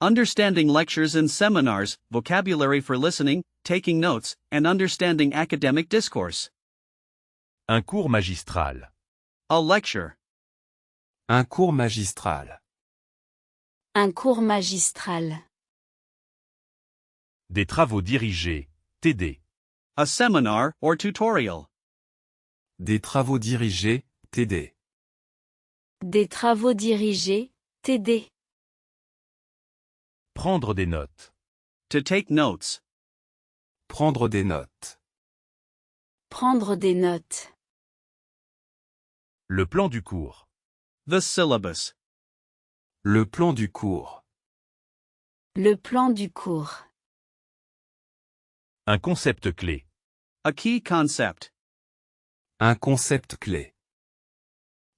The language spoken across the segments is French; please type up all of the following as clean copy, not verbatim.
Understanding lectures and seminars, vocabulary for listening, taking notes, and understanding academic discourse. Un cours magistral. A lecture. Un cours magistral. Un cours magistral. Des travaux dirigés, TD. A seminar or tutorial. Des travaux dirigés, TD. Des travaux dirigés, TD. Prendre des notes. To take notes. Prendre des notes. Prendre des notes. Le plan du cours. The syllabus. Le plan du cours. Le plan du cours. Un concept clé. A key concept. Un concept clé.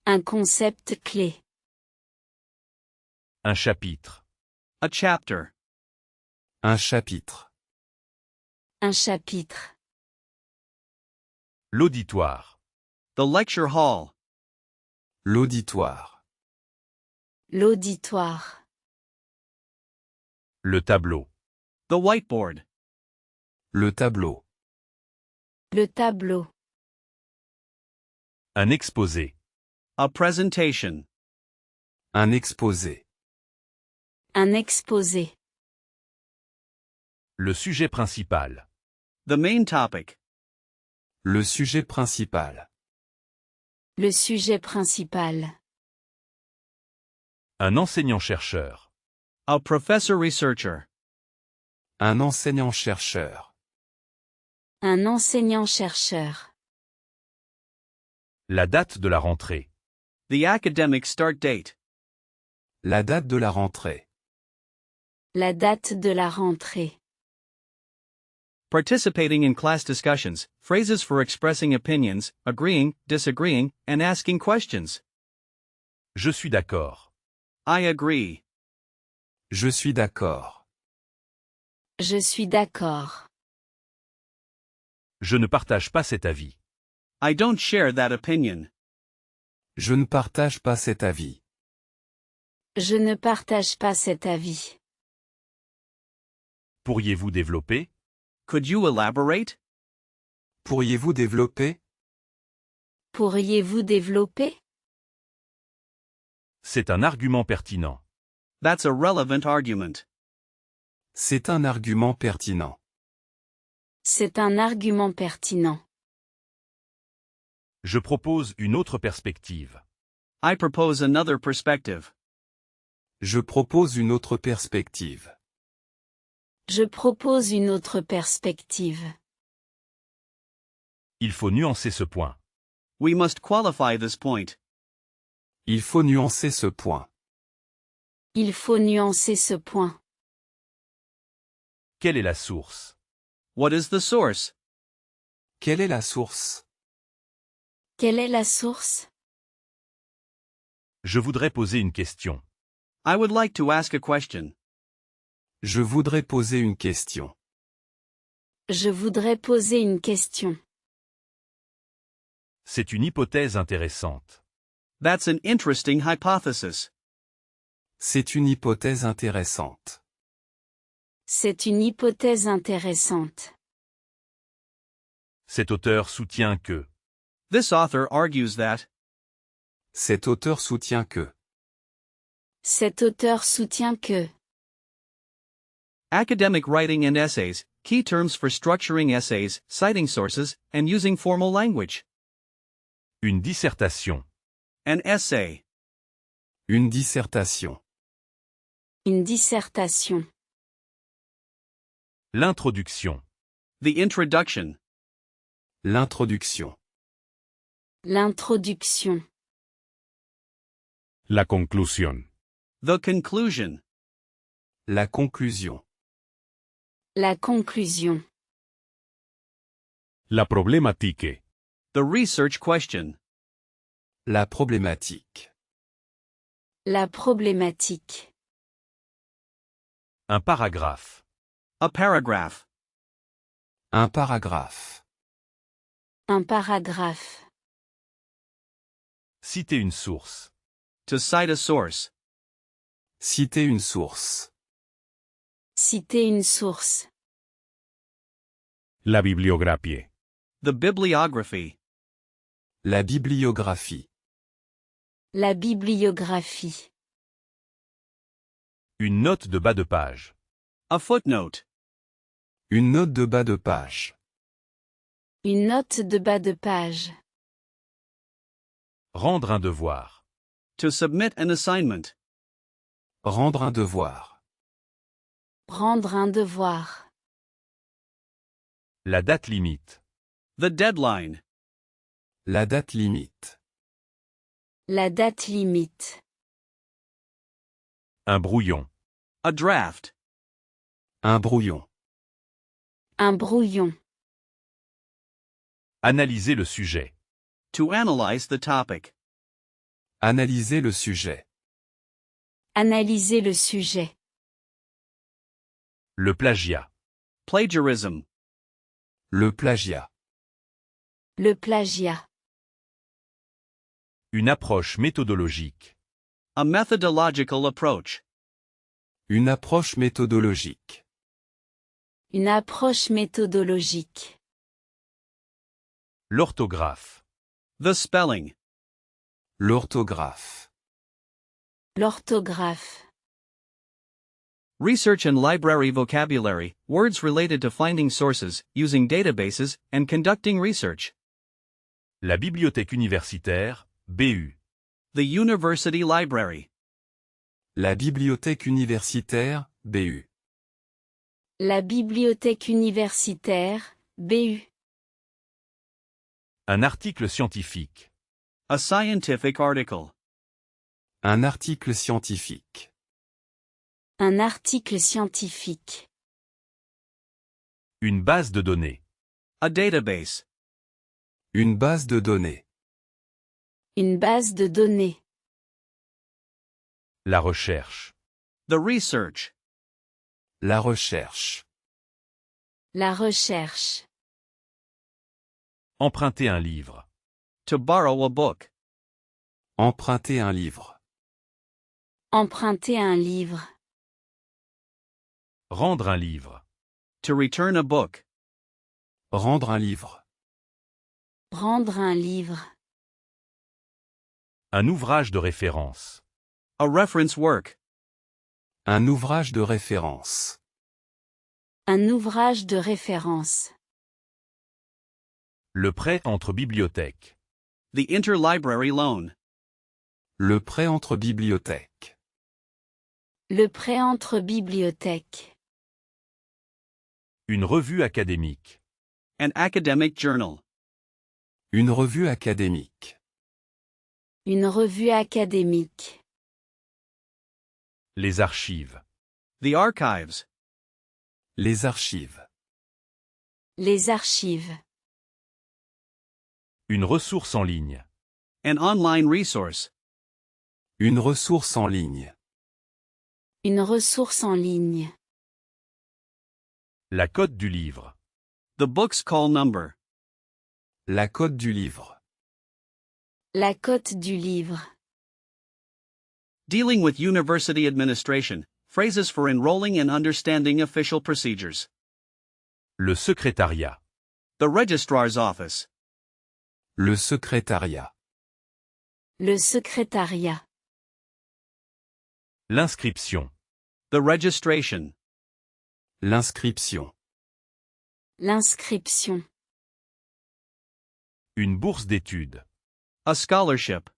Un concept clé. Un chapitre. A chapter. Un chapitre. Un chapitre. L'auditoire. The lecture hall. L'auditoire. L'auditoire. Le tableau. The whiteboard. Le tableau. Le tableau. Un exposé. A presentation. Un exposé. Un exposé. Le sujet principal. The main topic. Le sujet principal. Le sujet principal. Un enseignant-chercheur. A professor researcher. Un enseignant-chercheur. Un enseignant-chercheur. La date de la rentrée. The academic start date. La date de la rentrée. La date de la rentrée. Participating in class discussions, phrases for expressing opinions, agreeing, disagreeing, and asking questions. Je suis d'accord. I agree. Je suis d'accord. Je suis d'accord. Je ne partage pas cet avis. I don't share that opinion. Je ne partage pas cet avis. Je ne partage pas cet avis. Pourriez-vous développer? Could you elaborate? Pourriez-vous développer? Pourriez-vous développer? C'est un argument pertinent. That's a relevant argument. C'est un argument pertinent. C'est un argument pertinent. Je propose une autre perspective. I propose another perspective. Je propose une autre perspective. Je propose une autre perspective. Il faut nuancer ce point. We must qualify this point. Il faut nuancer ce point. Il faut nuancer ce point. Quelle est la source? What is the source? Quelle est la source? Quelle est la source? Je voudrais poser une question. I would like to ask a question. Je voudrais poser une question. Je voudrais poser une question. C'est une hypothèse intéressante. That's an interesting hypothesis. C'est une hypothèse intéressante. C'est une hypothèse intéressante. Cet auteur soutient que. This author argues that. Cet auteur soutient que. Cet auteur soutient que. Academic writing and essays, key terms for structuring essays, citing sources, and using formal language. Une dissertation. An essay. Une dissertation. Une dissertation. L'introduction. The introduction. L'introduction. L'introduction. La conclusión. The conclusion. La conclusion. La conclusion. La problématique. The research question. La problématique. La problématique. Un paragraphe. A paragraph. Un paragraphe. Un paragraphe. Citer une source. To cite a source. Citer une source. Citer une source. La bibliografie. The bibliography. La bibliographie. La bibliographie. Une note de bas de page. A footnote. Une note de bas de page. Une note de bas de page. Rendre un devoir. To submit an assignment. Rendre un devoir. Rendre un devoir. La date limite. The deadline. La date limite. La date limite. Un brouillon. A draft. Un brouillon. Un brouillon. Analyser le sujet. To analyze the topic. Analyser le sujet. Analyser le sujet. Le plagiat. Plagiarism. Le plagiat. Le plagiat. Une approche méthodologique. A methodological approach. Une approche méthodologique. Une approche méthodologique. L'orthographe. The spelling. L'orthographe. L'orthographe. Research and library vocabulary, words related to finding sources, using databases, and conducting research. La bibliothèque universitaire, BU. The University Library. La bibliothèque universitaire, BU. La bibliothèque universitaire, BU. Un article scientifique. A scientific article. Un article scientifique. Un article scientifique. Une base de données. A database. Une base de données. Une base de données. La recherche. The research. La recherche. La recherche. Emprunter un livre. To borrow a book. Emprunter un livre. Emprunter un livre. Rendre un livre. To return a book. Rendre un livre. Rendre un livre. Un ouvrage de référence. A reference work. Un ouvrage de référence. Un ouvrage de référence. Le prêt entre bibliothèques. The interlibrary loan. Le prêt entre bibliothèques. Le prêt entre bibliothèques. Une revue académique. An academic journal. Une revue académique. Une revue académique. Les archives. The archives. Les archives. Les archives. Une ressource en ligne. An online resource. Une ressource en ligne. Une ressource en ligne. La cote du livre. The book's call number. La cote du livre. La cote du livre. Dealing with university administration, phrases for enrolling and understanding official procedures. Le secrétariat. The registrar's office. Le secrétariat. Le secrétariat. L'inscription. The registration. L'inscription. L'inscription. Une bourse d'études. A scholarship.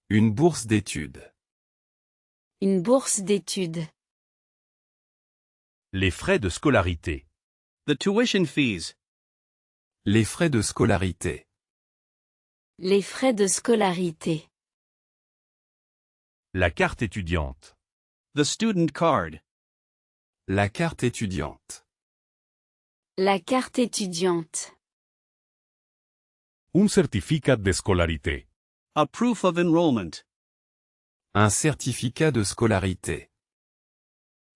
Une bourse d'études. Une bourse d'études. Les frais de scolarité. The tuition fees. Les frais de scolarité. Les frais de scolarité. La carte étudiante. The student card. La carte étudiante. La carte étudiante. Un certificat de scolarité. A proof of enrollment. Un certificat de scolarité.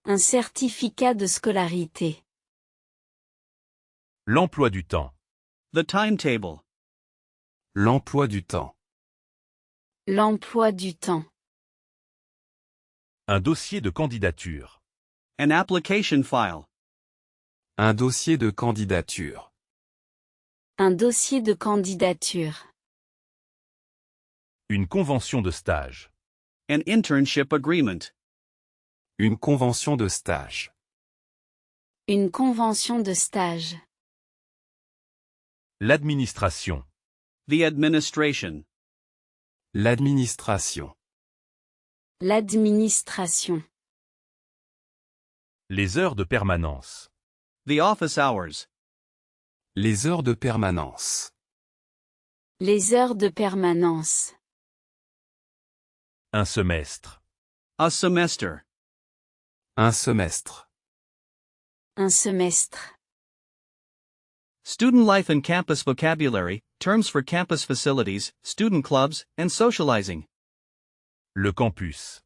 Un certificat de scolarité. L'emploi du temps. The timetable. L'emploi du temps. L'emploi du temps. Un dossier de candidature. An application file. Un dossier de candidature. Un dossier de candidature. Une convention de stage. An internship agreement. Une convention de stage. Une convention de stage. L'administration. The administration. L'administration. L'administration. Les heures de permanence. The office hours. Les heures de permanence. Les heures de permanence. Un semestre. A semester. Un semestre. Un semestre. Student life and campus vocabulary, terms for campus facilities, student clubs, and socializing. Le campus.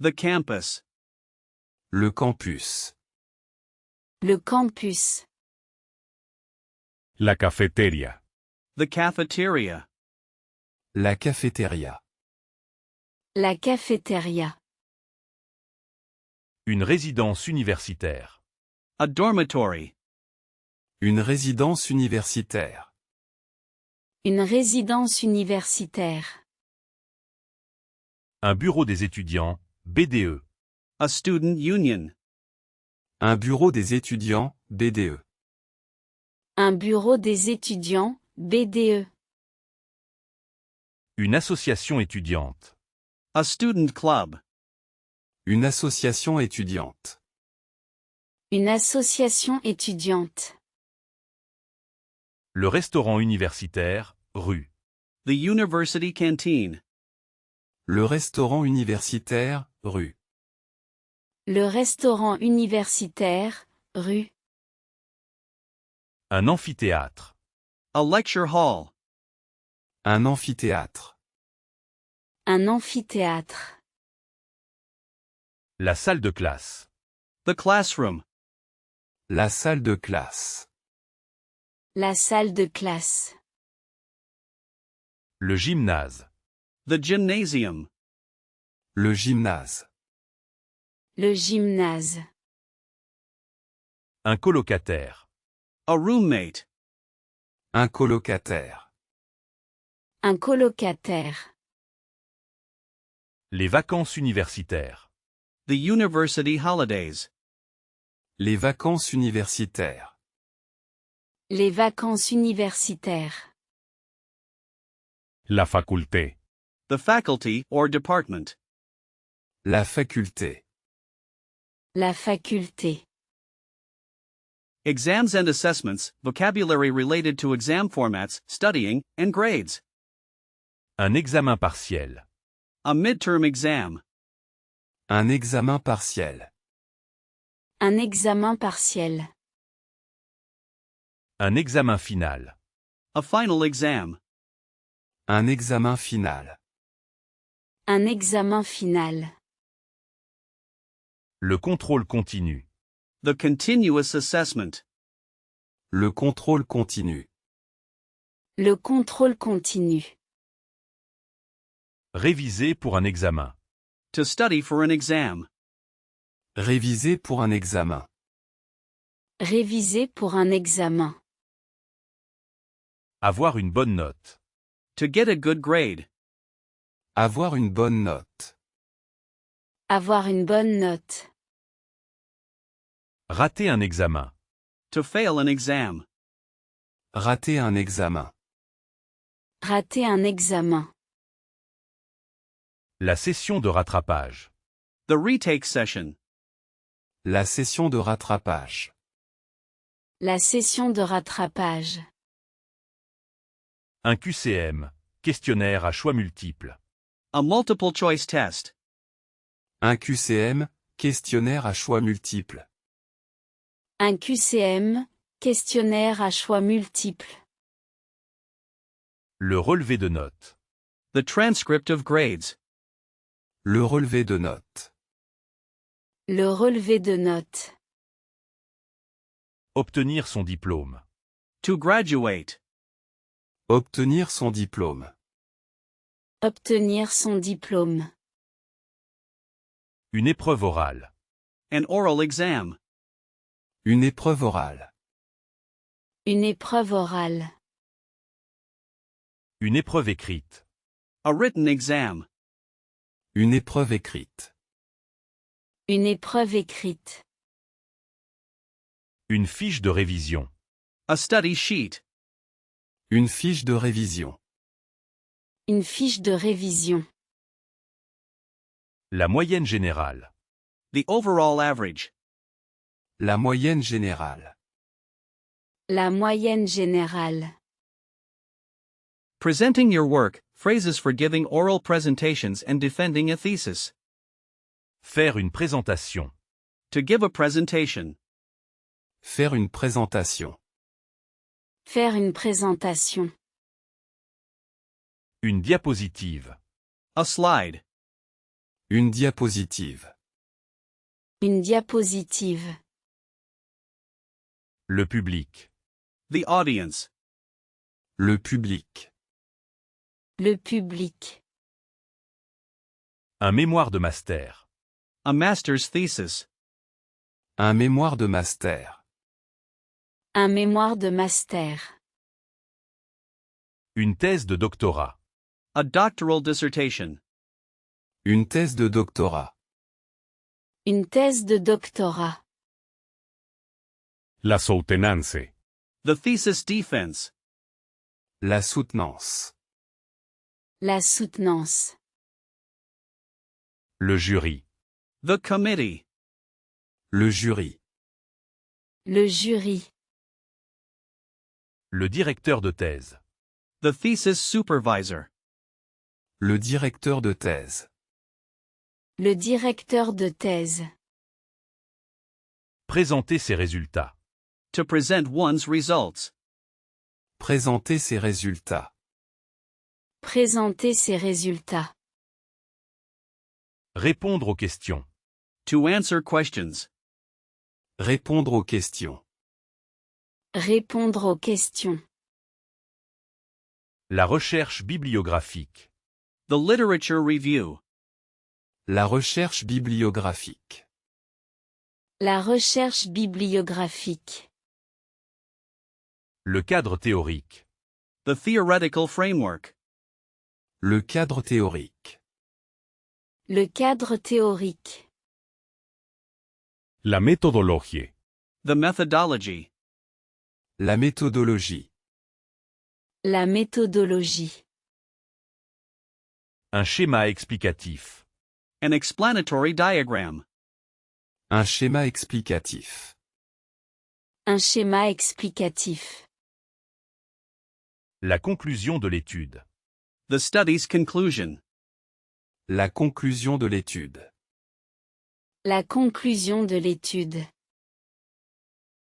The campus. Le campus. Le campus. La cafeteria. The cafeteria. La cafétéria. La cafétéria. Une résidence universitaire. A dormitory. Une résidence universitaire. Une résidence universitaire. Un bureau des étudiants, BDE. A student union. Un bureau des étudiants, BDE. Un bureau des étudiants, BDE. Une association étudiante. A student club. Une association étudiante. Une association étudiante. Le restaurant universitaire, rue. The university canteen. Le restaurant universitaire, rue. Le restaurant universitaire, rue. Un amphithéâtre. A lecture hall. Un amphithéâtre. Un amphithéâtre. La salle de classe. The classroom. La salle de classe. La salle de classe. Le gymnase. The gymnasium. Le gymnase. Le gymnase. Un colocataire. A roommate. Un colocataire. Un colocataire. Les vacances universitaires. The university holidays. Les vacances universitaires. Les vacances universitaires. La faculté. The faculty or department. La faculté. La faculté. Exams and assessments, vocabulary related to exam formats, studying, and grades. Un examen partiel. A midterm exam. Un examen partiel. Un examen partiel. Un examen final. A final exam. Un examen final. Un examen final. Le contrôle continu. The continuous assessment. Le contrôle continu. Le contrôle continu. Réviser pour un examen. To study for an exam. Réviser pour un examen. Réviser pour un examen. Avoir une bonne note. To get a good grade. Avoir une bonne note. Avoir une bonne note. Rater un examen. To fail an exam. Rater un examen. Rater un examen. La session de rattrapage. The retake session. La session de rattrapage. La session de rattrapage. Un QCM. Questionnaire à choix multiples. A multiple choice test. Un QCM, questionnaire à choix multiples. Un QCM, questionnaire à choix multiples. Le relevé de notes. The transcript of grades. Le relevé de notes. Le relevé de notes. Obtenir son diplôme. To graduate. Obtenir son diplôme. Obtenir son diplôme. Une épreuve orale. An oral exam. Une épreuve orale. Une épreuve orale. Une épreuve écrite. A written exam. Une épreuve écrite. Une épreuve écrite. Une fiche de révision. A study sheet. Une fiche de révision. Une fiche de révision. La moyenne générale. The overall average. La moyenne générale. La moyenne générale. Presenting your work, phrases for giving oral presentations and defending a thesis. Faire une présentation. To give a presentation. Faire une présentation. Faire une présentation. Une diapositive. A slide. Une diapositive. Une diapositive. Le public. The audience. Le public. Le public. Un mémoire de master. A master's thesis. Un mémoire de master. Un mémoire de master. Une thèse de doctorat. A doctoral dissertation. Une thèse de doctorat. Une thèse de doctorat. La soutenance. The thesis defense. La soutenance. La soutenance. Le jury. The committee. Le jury. Le jury. Le directeur de thèse. The thesis supervisor. Le directeur de thèse. Le directeur de thèse. Présenter ses résultats. To present one's results. Présenter ses résultats. Présenter ses résultats. Répondre aux questions. To answer questions. Répondre aux questions. Répondre aux questions. La recherche bibliographique. The literature review. La recherche bibliographique. La recherche bibliographique. Le cadre théorique. The theoretical framework. Le cadre théorique. Le cadre théorique. La metodologie. The methodology. La méthodologie. La méthodologie. Un schéma explicatif. An explanatory diagram. Un schéma explicatif. Un schéma explicatif. La conclusion de l'étude. The study's conclusion. La conclusion de l'étude. La conclusion de l'étude.